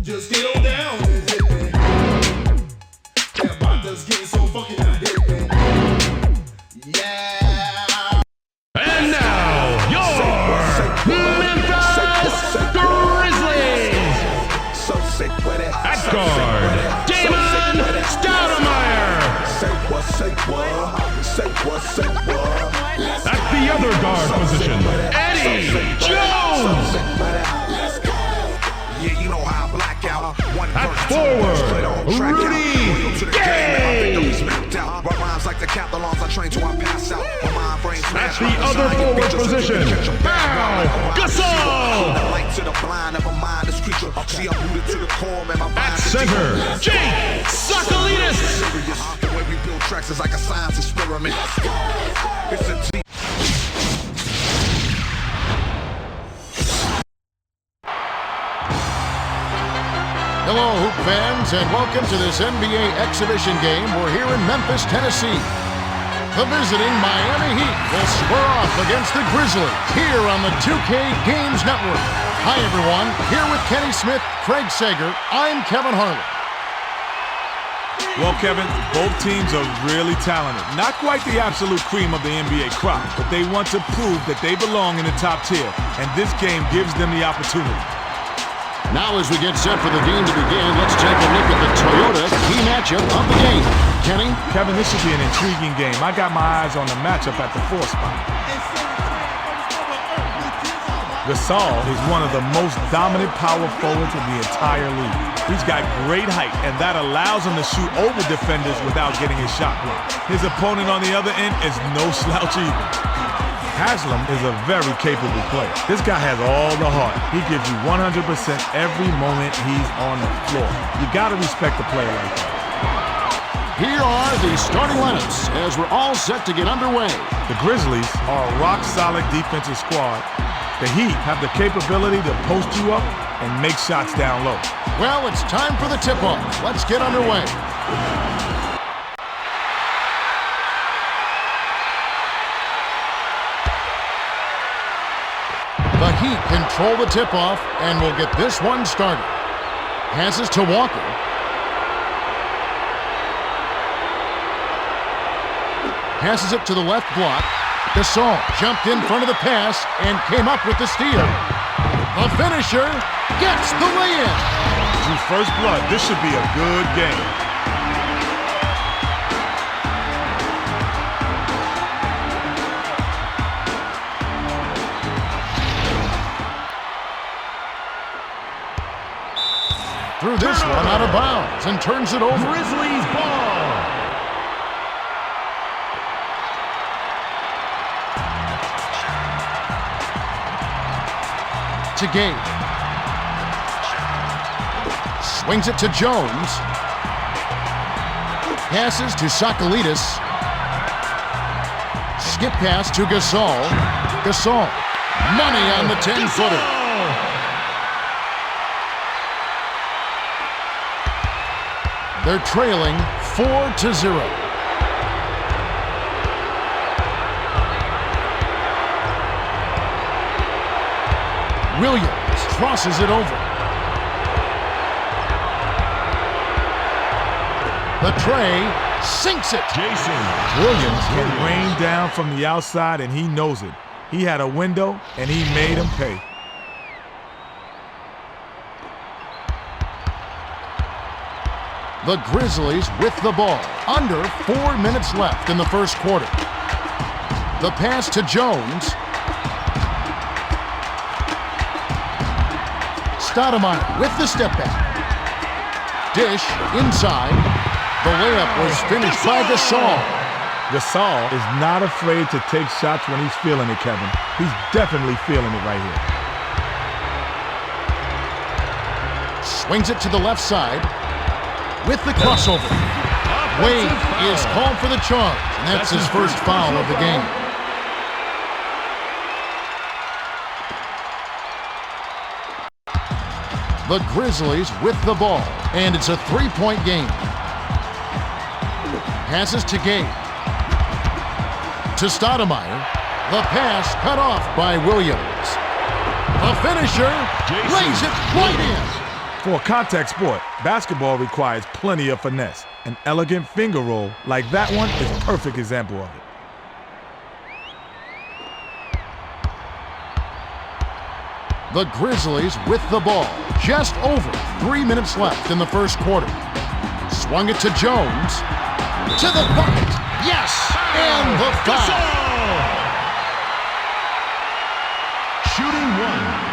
Just get on down. Everybody's getting so fucking yeah. And now, your Memphis Grizzlies. At guard, Damon Stoudemire. At the other guard position, Eddie Jones. Yeah, you know how I black out. At forward, Rudy Gay. Like the Catalans, I train till I pass out. At the other forward position, Pau Gasol. At center, Jake Sakalidis. The way we build tracks is like a science experiment. It's a G. Hello, Hoop fans, and welcome to this NBA exhibition game. We're here in Memphis, Tennessee. The visiting Miami Heat will square off against the Grizzlies here on the 2K Games Network. Hi, everyone. Here with Kenny Smith, Craig Sager, I'm Kevin Harlan. Well, Kevin, both teams are really talented. Not quite the absolute cream of the NBA crop, but they want to prove that they belong in the top tier, and this game gives them the opportunity. Now as we get set for the game to begin, let's take a look at the Toyota key matchup of the game. Kenny? Kevin, this should be an intriguing game. I got my eyes on the matchup at the 4 spot. Gasol is one of the most dominant power forwards in the entire league. He's got great height, and that allows him to shoot over defenders without getting his shot blocked. His opponent on the other end is no slouch either. Haslam is a very capable player. This guy has all the heart. He gives you 100% every moment he's on the floor. You gotta respect a player like that. Here are the starting lineups as we're all set to get underway. The Grizzlies are a rock-solid defensive squad. The Heat have the capability to post you up and make shots down low. Well, it's time for the tip-off. Let's get underway. The Heat control the tip-off and will get this one started. Passes to Walker. Passes it to the left block. Gasol jumped in front of the pass and came up with the steal. The finisher gets the lay-in. Drew, first blood. This should be a good game. Threw this one out of bounds and turns it over. Grizzlies ball. To Gabe. Swings it to Jones. Passes to Sakalidis. Skip pass to Gasol. Gasol. Money on the 10-footer. They're trailing 4-0. Williams crosses it over. The tray sinks it. Williams can rain down from the outside, and he knows it. He had a window, and he made him pay. The Grizzlies with the ball. Under 4 minutes left in the first quarter. The pass to Jones. Stoudemire with the step back. Dish inside. The layup was finished by Gasol. Gasol is not afraid to take shots when he's feeling it, Kevin. He's definitely feeling it right here. Swings it to the left side. With the crossover. Wade is called for the charge, and that's his first foul of the game. The Grizzlies with the ball, and it's a 3-point game. Passes to Gabe. To Stoudemire. The pass cut off by Williams. The finisher lays it right in. For a contact sport, basketball requires plenty of finesse. An elegant finger roll like that one is a perfect example of it. The Grizzlies with the ball. Just over 3 minutes left in the first quarter. Swung it to Jones. To the bucket. Yes! And the foul. Shooting one.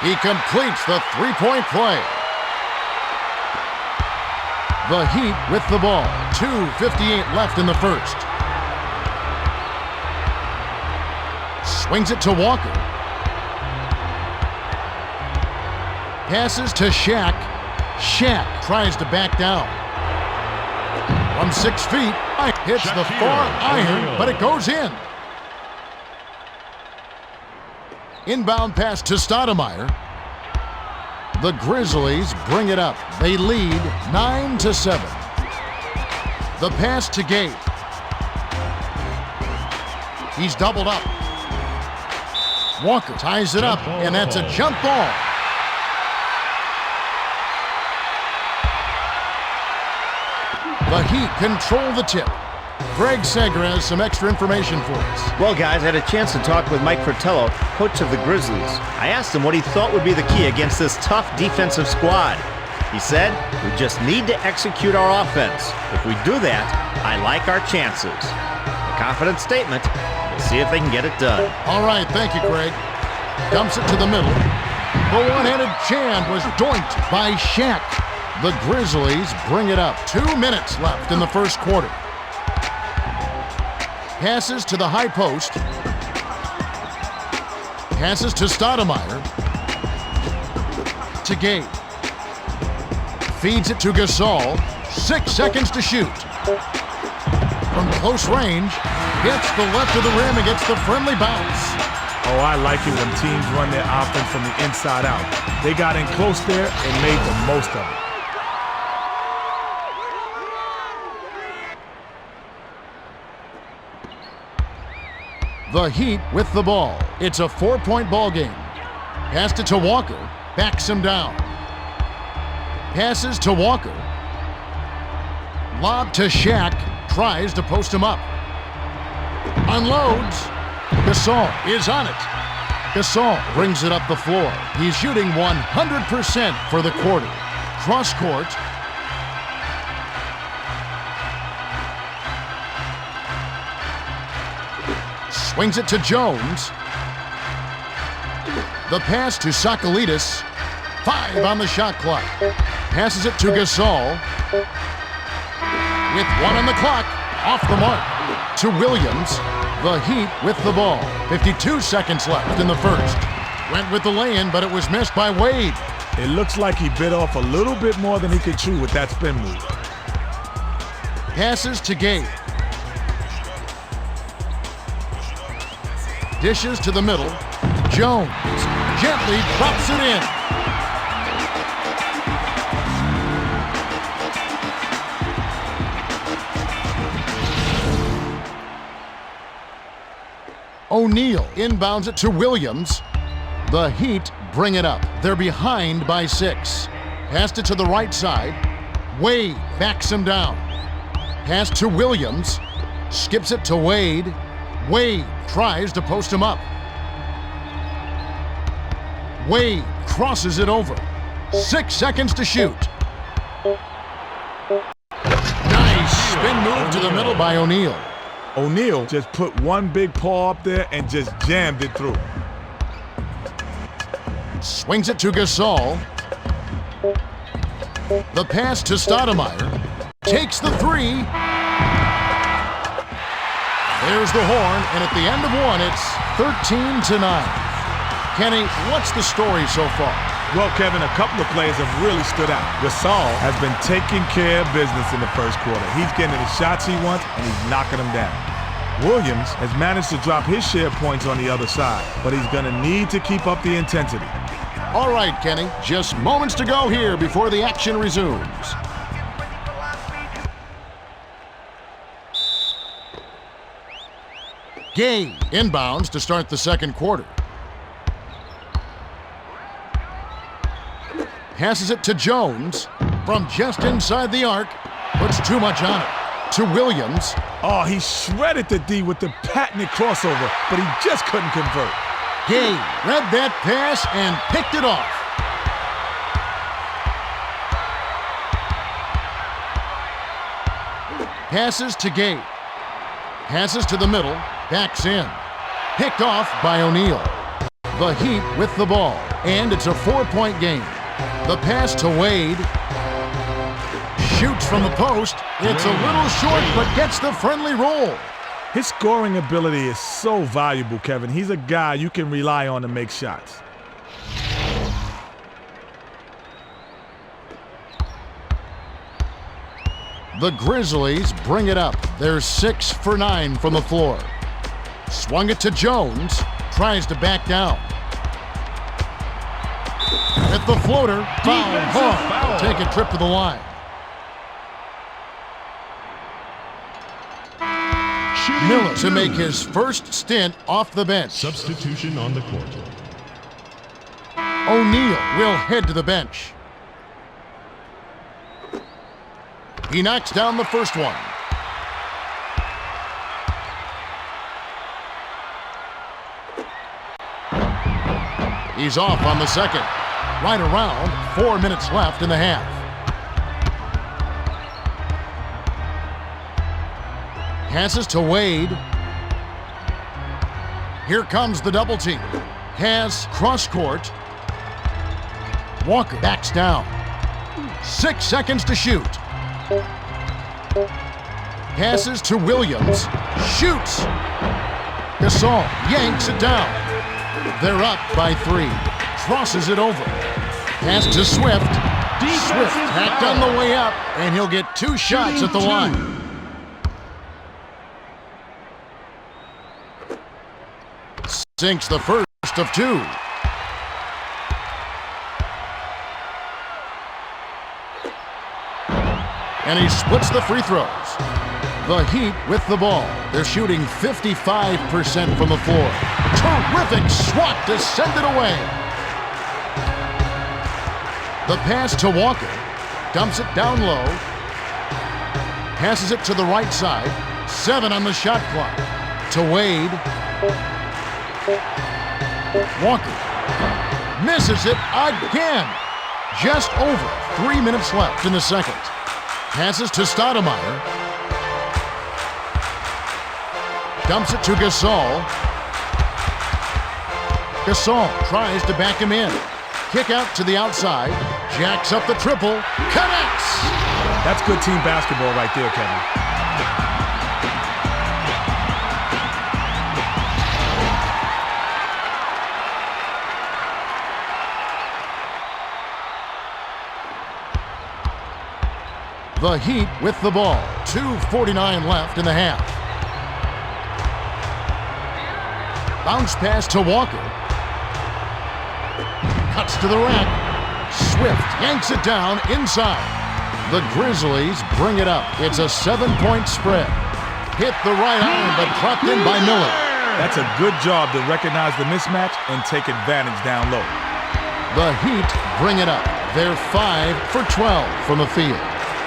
He completes the three-point play. The Heat with the ball. 2:58 left in the first. Swings it to Walker. Passes to Shaq. Shaq tries to back down. From 6 feet, hits the far iron, but it goes in. Inbound pass to Stoudemire. The Grizzlies bring it up. They lead 9-7. The pass to Gabe. He's doubled up. Walker ties it up, and that's a jump ball. The Heat control the tip. Greg Sager has some extra information for us. Well, guys, I had a chance to talk with Mike Fratello, coach of the Grizzlies. I asked him what he thought would be the key against this tough defensive squad. He said, we just need to execute our offense. If we do that, I like our chances. A confident statement. We'll see if they can get it done. All right, thank you, Greg. Dumps it to the middle. The one-handed jam was doinked by Shaq. The Grizzlies bring it up. 2 minutes left in the first quarter. Passes to the high post. Passes to Stoudemire. To Gabe. Feeds it to Gasol. 6 seconds to shoot. From close range, hits the left of the rim and gets the friendly bounce. Oh, I like it when teams run their offense from the inside out. They got in close there and made the most of it. The Heat with the ball. It's a 4-point ball game. Passed it to Walker. Backs him down. Passes to Walker. Lob to Shaq. Tries to post him up. Unloads. Gasol is on it. Gasol brings it up the floor. He's shooting 100% for the quarter. Cross court. Swings it to Jones. The pass to Sakalidis. 5 on the shot clock. Passes it to Gasol. With 1 on the clock. Off the mark. To Williams. The Heat with the ball. 52 seconds left in the first. Went with the lay-in, but it was missed by Wade. It looks like he bit off a little bit more than he could chew with that spin move. Passes to Gabe. Dishes to the middle. Jones gently drops it in. O'Neal inbounds it to Williams. The Heat bring it up. They're behind by 6. Passed it to the right side. Wade backs him down. Pass to Williams. Skips it to Wade. Wade tries to post him up. Wade crosses it over. 6 seconds to shoot. Nice spin move to the middle by O'Neal. O'Neal just put one big paw up there and just jammed it through. Swings it to Gasol. The pass to Stoudemire. Takes the 3. There's the horn, and at the end of 1, it's 13-9. Kenny, what's the story so far? Well, Kevin, a couple of players have really stood out. Gasol has been taking care of business in the first quarter. He's getting the shots he wants, and he's knocking them down. Williams has managed to drop his share points on the other side, but he's going to need to keep up the intensity. All right, Kenny, just moments to go here before the action resumes. Gay inbounds to start the second quarter. Passes it to Jones from just inside the arc. Puts too much on it. To Williams. Oh, he shredded the D with the patented crossover, but he just couldn't convert. Gay read that pass and picked it off. Passes to Gay. Passes to the middle. Backs in. Picked off by O'Neal. The Heat with the ball. And it's a 4-point game. The pass to Wade. Shoots from the post. It's a little short, but gets the friendly roll. His scoring ability is so valuable, Kevin. He's a guy you can rely on to make shots. The Grizzlies bring it up. They're 6 for 9 from the floor. Swung it to Jones. Tries to back down. At the floater. Foul. Take a trip to the line. Miller to make his first stint off the bench. Substitution on the court. O'Neal will head to the bench. He knocks down the first one. He's off on the second. Right around 4 minutes left in the half. Passes to Wade. Here comes the double team. Has cross court. Walker backs down. 6 seconds to shoot. Passes to Williams. Shoots. Gasol yanks it down. They're up by 3. Crosses it over. Pass to Swift. Swift hacked on the way up, and he'll get 2 shots at the line. Sinks the first of 2. And he splits the free throws. The Heat with the ball. They're shooting 55% from the floor. Terrific swat to send it away. The pass to Walker. Dumps it down low. Passes it to the right side. 7 on the shot clock. To Wade. Walker misses it again. Just over 3 minutes left in the second. Passes to Stoudemire. Dumps it to Gasol. Gasol tries to back him in. Kick out to the outside. Jacks up the triple. Connects! That's good team basketball right there, Kevin. The Heat with the ball. 2:49 left in the half. Bounce pass to Walker. Cuts to the rack. Swift yanks it down inside. The Grizzlies bring it up. It's a 7-point spread. Hit the right arm, but dropped in by Miller. That's a good job to recognize the mismatch and take advantage down low. The Heat bring it up. They're 5 for 12 from the field.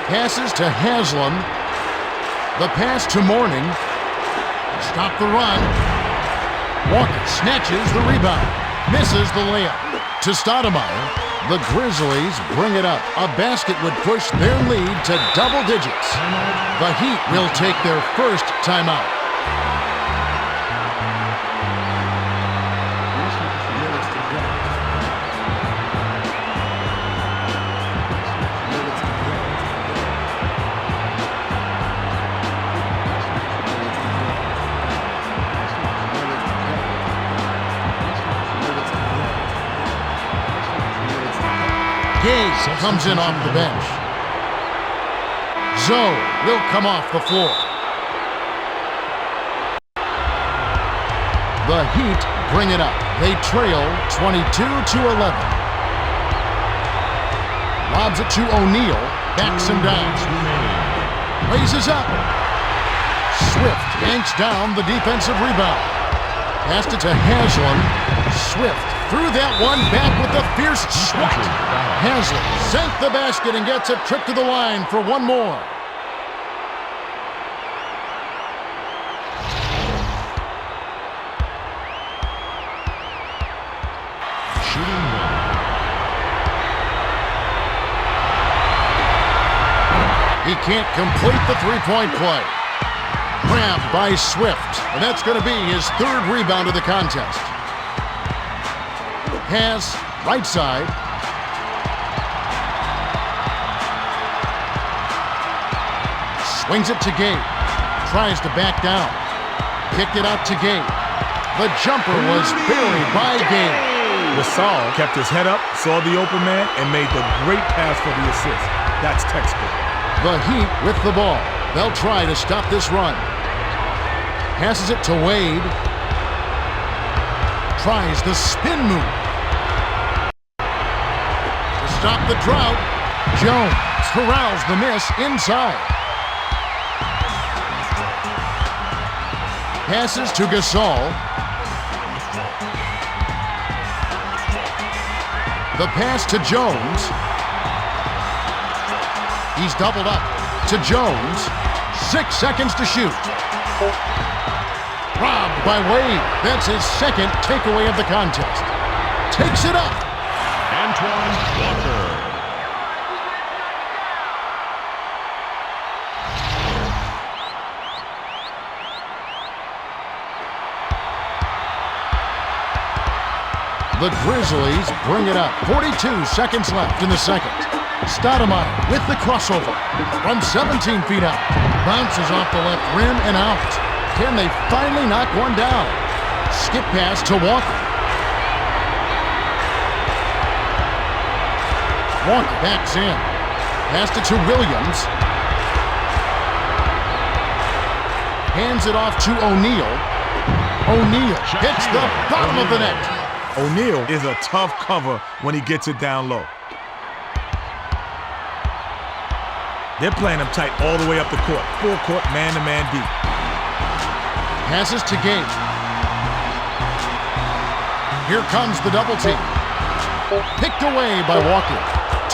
Passes to Haslam. The pass to Mourning. Stop the run. Walker snatches the rebound. Misses the layup. To Stoudemire. The Grizzlies bring it up. A basket would push their lead to double digits. The Heat will take their first timeout. Gay comes in off the bench. Zoe will come off the floor. The Heat bring it up. They trail 22-11. Lobs it to O'Neal. Backs him down. Raises up. Swift yanks down the defensive rebound. Passed it to Haslam. Swift threw that one back with a fierce swat. Haslam sank the basket and gets a trip to the line for one more. Shooting one. He can't complete the three-point play. Grabbed by Swift, and that's going to be his third rebound of the contest. Pass, right side. Swings it to Gabe. Tries to back down. Kicked it out to Gabe. The jumper was buried by Gabe. Gasol kept his head up, saw the open man, and made the great pass for the assist. That's textbook. The Heat with the ball. They'll try to stop this run. Passes it to Wade. Tries the spin move. To stop the drought, Jones corrals the miss inside. Passes to Gasol. The pass to Jones. He's doubled up to Jones. 6 seconds to shoot. Robbed by Wade. That's his second takeaway of the contest. Takes it up. Antoine Walker. The Grizzlies bring it up. 42 seconds left in the second. Stoudemire with the crossover. From 17 feet out. Bounces off the left rim and out. Can they finally knock one down? Skip pass to Walker. Walker backs in. Passed it to Williams. Hands it off to O'Neal. O'Neal hits the bottom of the net. O'Neal is a tough cover when he gets it down low. They're playing him tight all the way up the court. Full court, man-to-man beat. Passes to Gabe. Here comes the double team. Picked away by Walker.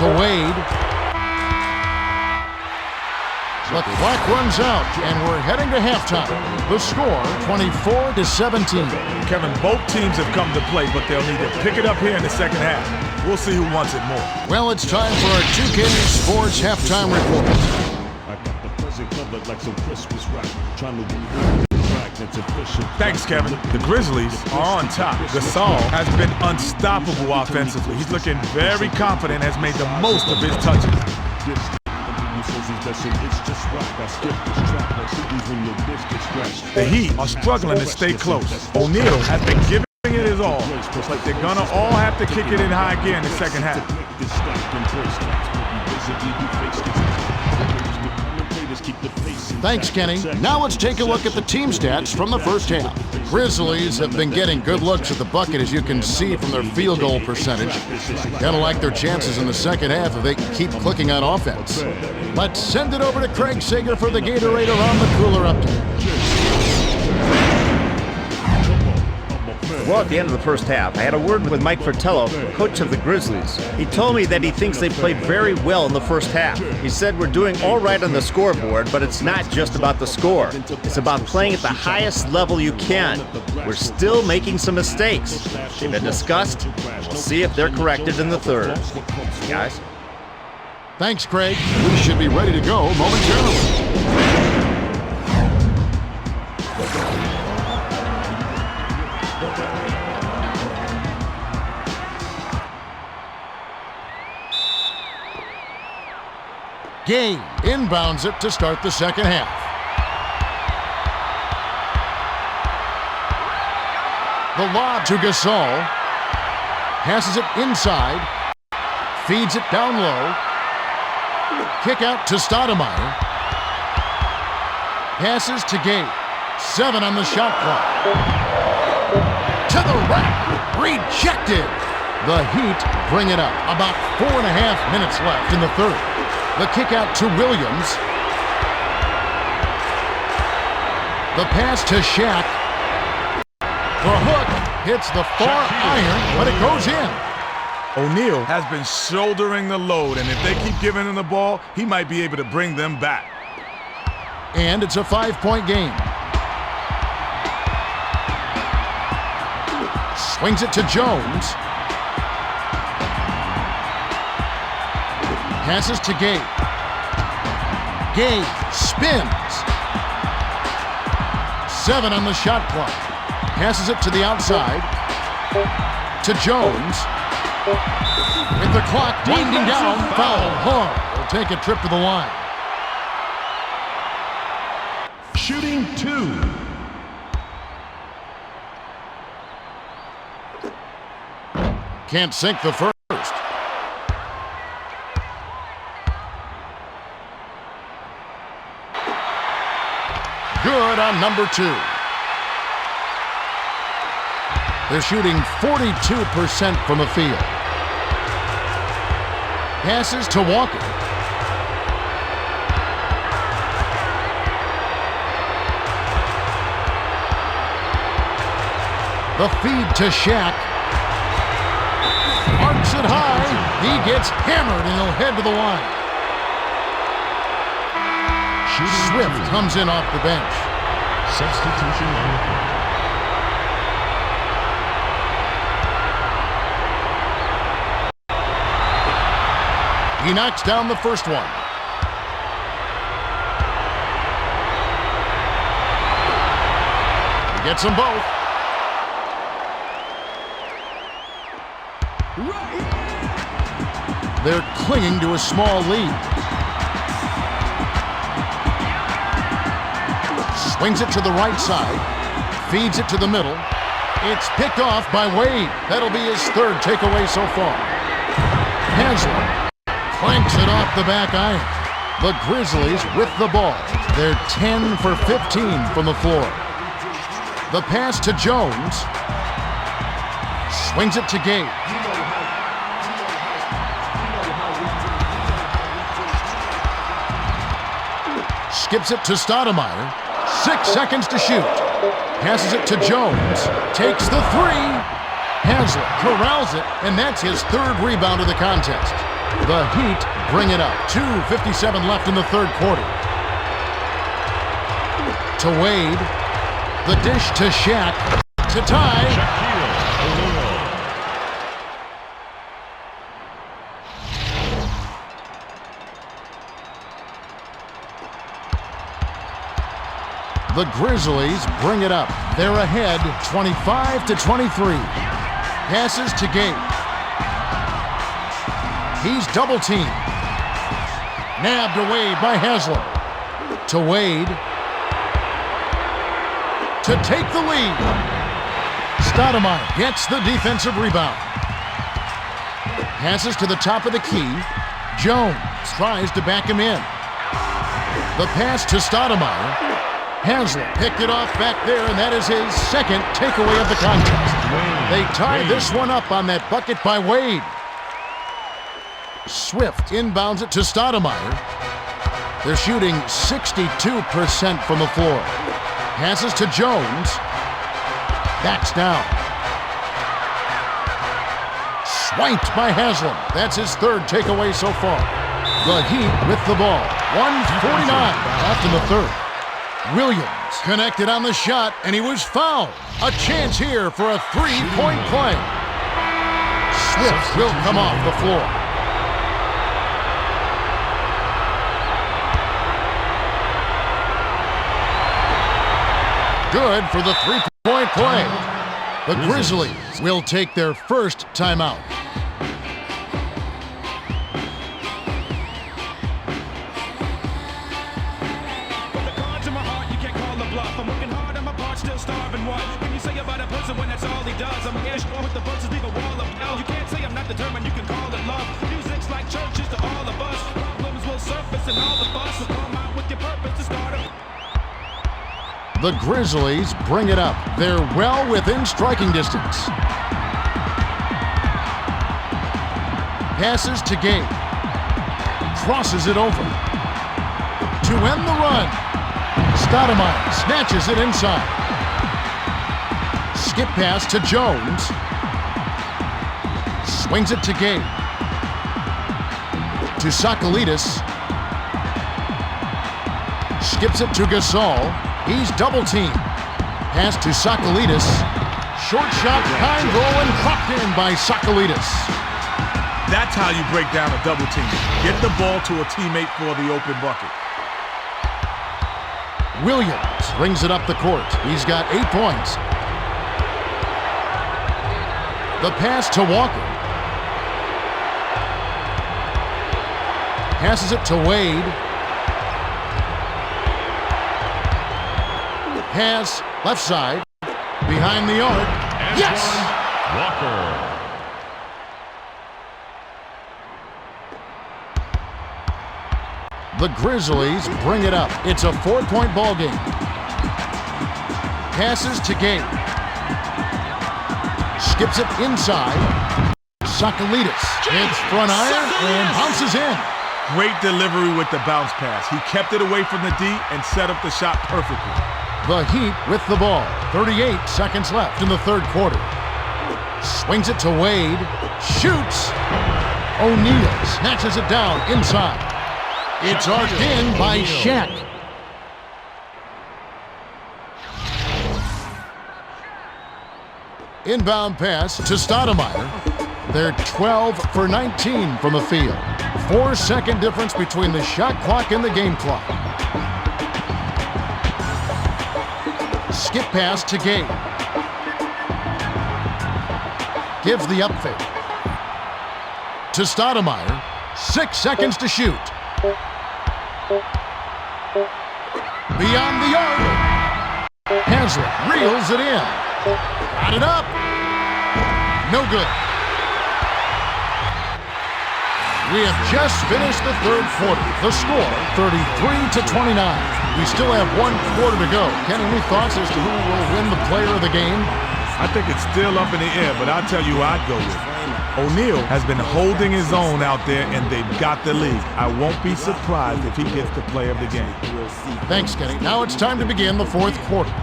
To Wade. The clock runs out, and we're heading to halftime. The score, 24-17. Kevin, both teams have come to play, but they'll need to pick it up here in the second half. We'll see who wants it more. Well, it's time for our 2K Sports halftime report. Thanks, Kevin. The Grizzlies are on top. Gasol has been unstoppable offensively. He's looking very confident, has made the most of his touches. The Heat are struggling to stay close. O'Neal has been giving it his all, but they're gonna all have to kick it in high gear in the second half. Thanks, Kenny. Now let's take a look at the team stats from the first half. Grizzlies have been getting good looks at the bucket, as you can see from their field goal percentage. Kind of like their chances in the second half if they can keep clicking on offense. Let's send it over to Craig Sager for the Gatorade Around the Cooler update. Well, at the end of the first half, I had a word with Mike Fratello, coach of the Grizzlies. He told me that he thinks they played very well in the first half. He said we're doing all right on the scoreboard, but it's not just about the score. It's about playing at the highest level you can. We're still making some mistakes. They've been discussed, and we'll see if they're corrected in the third. Guys? Thanks, Craig. We should be ready to go momentarily. Gabe inbounds it to start the second half. The lob to Gasol. Passes it inside. Feeds it down low. Kick out to Stoudemire. Passes to Gabe. 7 on the shot clock. To the rack. Rejected. The Heat bring it up. About 4.5 minutes left in the third. The kick out to Williams. The pass to Shaq. The hook hits the far iron, but it goes in. O'Neal has been shouldering the load, and if they keep giving him the ball, he might be able to bring them back. And it's a 5-point game. Swings it to Jones. Passes to Gay. Gay spins. 7 on the shot clock. Passes it to the outside. To Jones. With the clock winding down, foul. Hall will take a trip to the line. Shooting 2. Can't sink the first. Good on number 2. They're shooting 42% from the field. Passes to Walker. The feed to Shaq. Arcs it high. He gets hammered and he'll head to the line. Swift comes in off the bench. Substitution on the court. He knocks down the first one. He gets them both. They're clinging to a small lead. Swings it to the right side. Feeds it to the middle. It's picked off by Wade. That'll be his 3rd takeaway so far. Hansel clanks it off the back iron. The Grizzlies with the ball. They're 10 for 15 from the floor. The pass to Jones. Swings it to Gay. Skips it to Stoudemire. 6 seconds to shoot. Passes it to Jones. Takes the 3. Hansel corrals it, and that's his 3rd rebound of the contest. The Heat bring it up. 2:57 left in the 3rd quarter. To Wade. The dish to Shaq. To tie. Shaquille O'Neal. The Grizzlies bring it up. They're ahead 25-23. Passes to Gay. He's double teamed. Nabbed away by Haslam. To Wade. To take the lead. Stoudemire gets the defensive rebound. Passes to the top of the key. Jones tries to back him in. The pass to Stoudemire. Hansel picked it off back there, and that is his 2nd takeaway of the contest. They tie this one up on that bucket by Wade. Swift inbounds it to Stoudemire. They're shooting 62% from the floor. Passes to Jones. Backs down. Swiped by Haslam. That's his 3rd takeaway so far. The Heat with the ball. 1:49 left in the 3rd. Williams connected on the shot, and he was fouled. A chance here for a 3-point play. Swift will come off the floor. Good for the 3-point play. The Grizzlies will take their first timeout. When that's all he does, I'm here with the verses, leave a wall of hell. You can't say I'm not determined, you can call it love. Music's like churches to all of us. Problems will surface and all of us will come out with your purpose to start them. The Grizzlies bring it up. They're well within striking distance. Passes to Gay. Crosses it over. To end the run. Stoudemire snatches it inside. Skip pass to Jones. Swings it to Gabe. To Sakalidis. Skips it to Gasol. He's double teamed. Pass to Sakalidis. Short shot, behind roll, and dropped in by Sakalidis. That's how you break down a double team. Get the ball to a teammate for the open bucket. Williams brings it up the court. He's got 8 points. The pass to Walker. Passes it to Wade. Pass left side. Behind the arc. Yes! Walker. The Grizzlies bring it up. It's a 4-point ball game. Passes to Gabe. Skips it inside. Sakalidis hits front iron and bounces in. Great delivery with the bounce pass. He kept it away from the D and set up the shot perfectly. The Heat with the ball. 38 seconds left in the third quarter. Swings it to Wade. Shoots. O'Neal snatches it down inside. It's arced in by Shaq. Inbound pass to Stoudemire. They're 12 for 19 from the field. 4-second difference between the shot clock and the game clock. Skip pass to Gabe. Gives the up fake. To Stoudemire. 6 seconds to shoot. Beyond the arc. Haslett reels it in. Got it up. No good. We have just finished the third quarter. The score, 33-29. We still have 1 quarter to go. Ken, any thoughts as to who will win the player of the game? I think it's still up in the air, but I'll tell you who I'd go with. O'Neal has been holding his own out there, and they've got the lead. I won't be surprised if he gets the play of the game. Thanks, Kenny. Now it's time to begin the fourth quarter.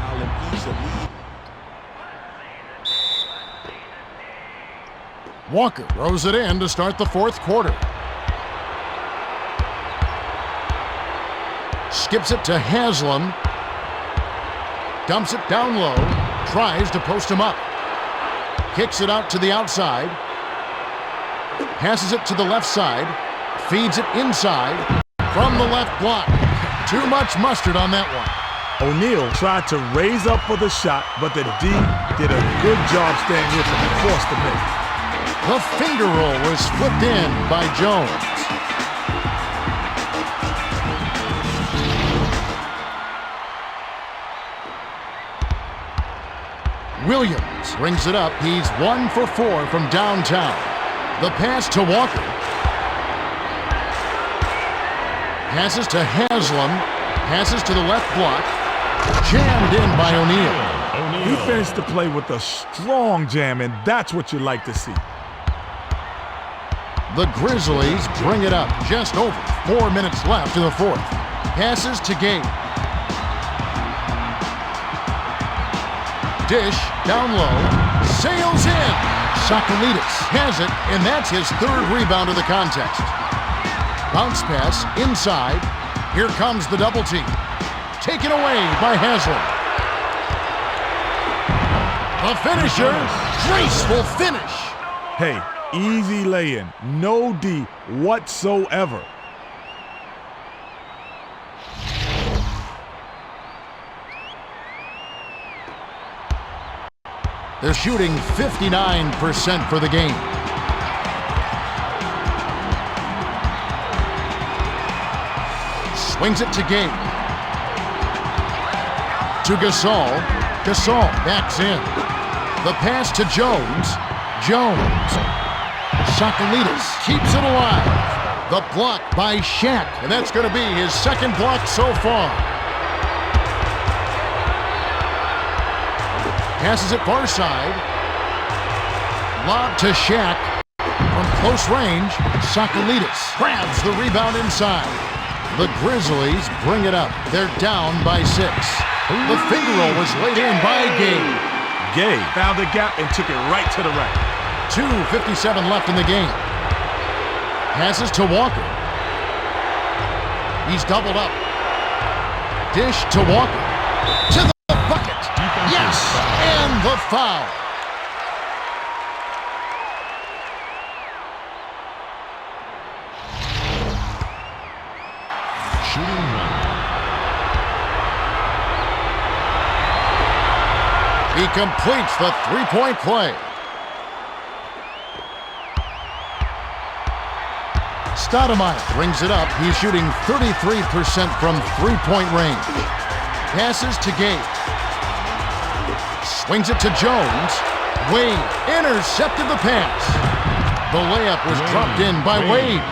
Walker throws it in to start the fourth quarter. Skips it to Haslam. Dumps it down low. Tries to post him up. Kicks it out to the outside. Passes it to the left side. Feeds it inside. From the left block. Too much mustard on that one. O'Neal tried to raise up for the shot, but the D did a good job staying with him and forced the miss. The finger roll was flipped in by Jones. Williams brings it up. He's 1 for 4 from downtown. The pass to Walker. Passes to Haslam. Passes to the left block. Jammed in by O'Neal. He finished the play with a strong jam, and that's what you like to see. The Grizzlies bring it up. Just over 4 minutes left in the fourth. Passes to Gabe. Dish down low. Sails in. Sakalidis has it, and that's his third rebound of the contest. Bounce pass inside. Here comes the double team. Taken away by Haslett. The finisher. Graceful finish. Hey, easy lay-in. No D whatsoever. They're shooting 59% for the game. Swings it to Gabe. To Gasol. Gasol backs in. The pass to Jones. Jones. Sakalidis keeps it alive. The block by Shaq, and that's going to be his second block so far. Passes it far side. Lob to Shaq. From close range, Sakalidis grabs the rebound inside. The Grizzlies bring it up. They're down by 6. The finger roll was laid in by Gay. Gay found the gap and took it right to the rack. 2:57 left in the game. Passes to Walker. He's doubled up. Dish to Walker. To the bucket. Yes! And the foul. Shooting 1. He completes the three-point play. Stoudemire brings it up. He's shooting 33% from three-point range. Passes to Gabe. Swings it to Jones. Wade intercepted the pass. The layup was dropped in by Wade.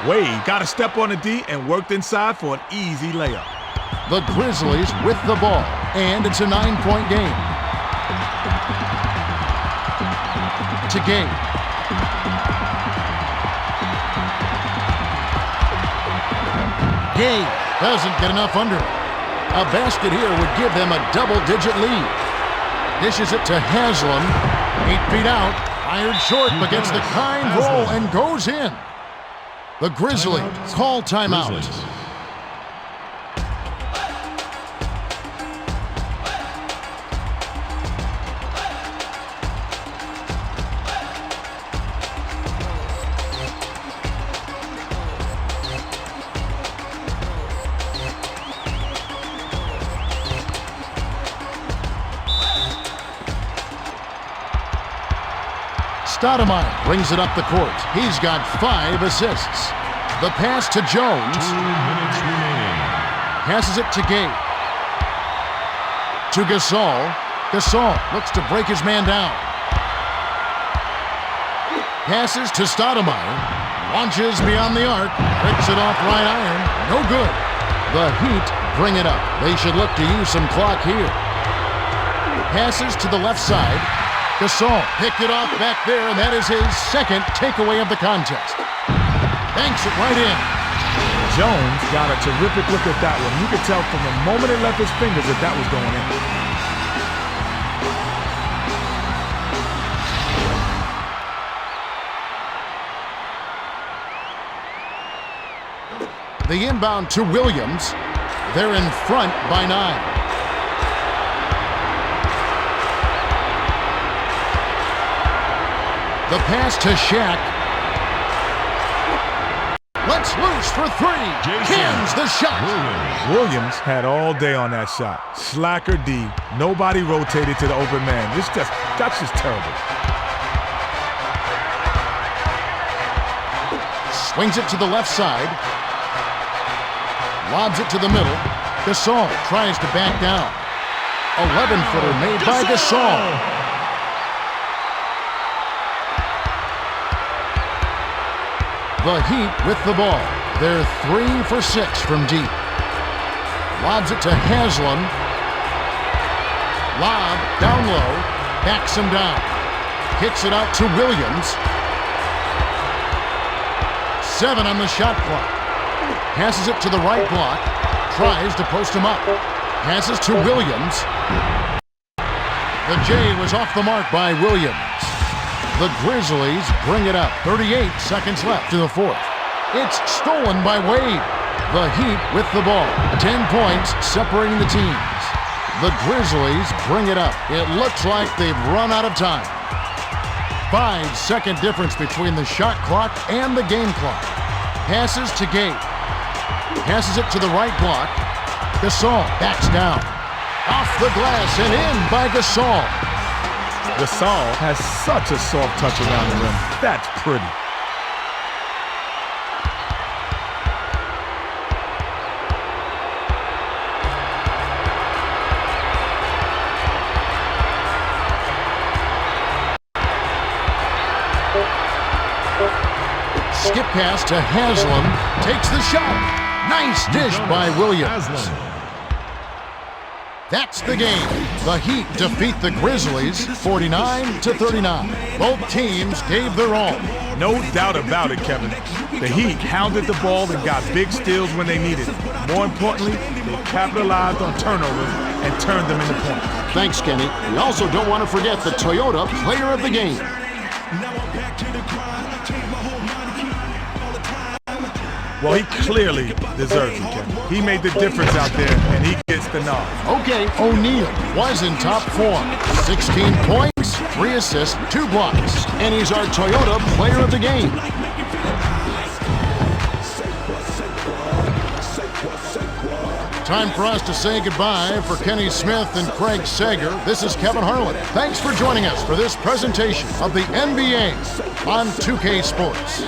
Wade got a step on the D and worked inside for an easy layup. The Grizzlies with the ball, and it's a 9-point game. To Gabe. Gabe doesn't get enough under it. A basket here would give them a double-digit lead. Dishes it to Haslam. 8 feet out. Fired short, but gets the kind roll and goes in. The Grizzlies call timeout. Grizzlies. Stoudemire brings it up the court. He's got 5 assists. The pass to Jones. 2 minutes remaining. Passes it to Gabe. To Gasol. Gasol looks to break his man down. Passes to Stoudemire. Launches beyond the arc. Breaks it off right iron. No good. The Heat bring it up. They should look to use some clock here. Passes to the left side. Gasol picked it off back there, and that is his second takeaway of the contest. Banks it right in. Jones got a terrific look at that one. You could tell from the moment it left his fingers that that was going in. The inbound to Williams. They're in front by 9. The pass to Shaq. Let's loose for 3. Cans the shot. Williams had all day on that shot. Slacker D. Nobody rotated to the open man. That's just terrible. Swings it to the left side. Lobs it to the middle. Gasol tries to back down. 11-footer made by Gasol. The Heat with the ball. They're 3 for 6 from deep. Lobs it to Haslam. Lob down low. Backs him down. Kicks it out to Williams. 7 on the shot clock. Passes it to the right block. Tries to post him up. Passes to Williams. The J was off the mark by Williams. The Grizzlies bring it up. 38 seconds left to the 4th. It's stolen by Wade. The Heat with the ball. 10 points separating the teams. The Grizzlies bring it up. It looks like they've run out of time. 5-second difference between the shot clock and the game clock. Passes to Gabe. Passes it to the right block. Gasol backs down. Off the glass and in by Gasol. Gasol has such a soft touch around the rim. That's pretty. Skip pass to Haslam. Takes the shot. Nice dish by Williams. That's the game. The Heat defeat the Grizzlies 49-39. Both teams gave their all. No doubt about it, Kevin. The Heat hounded the ball and got big steals when they needed it. More importantly, they capitalized on turnovers and turned them into points. Thanks, Kenny. We also don't want to forget the Toyota Player of the Game. Well, he clearly deserves it, Kevin. He made the difference out there, and he gets the nod. Okay, O'Neal was in top form. 16 points, 3 assists, 2 blocks. And he's our Toyota Player of the Game. Time for us to say goodbye. For Kenny Smith and Craig Sager, this is Kevin Harlan. Thanks for joining us for this presentation of the NBA on 2K Sports.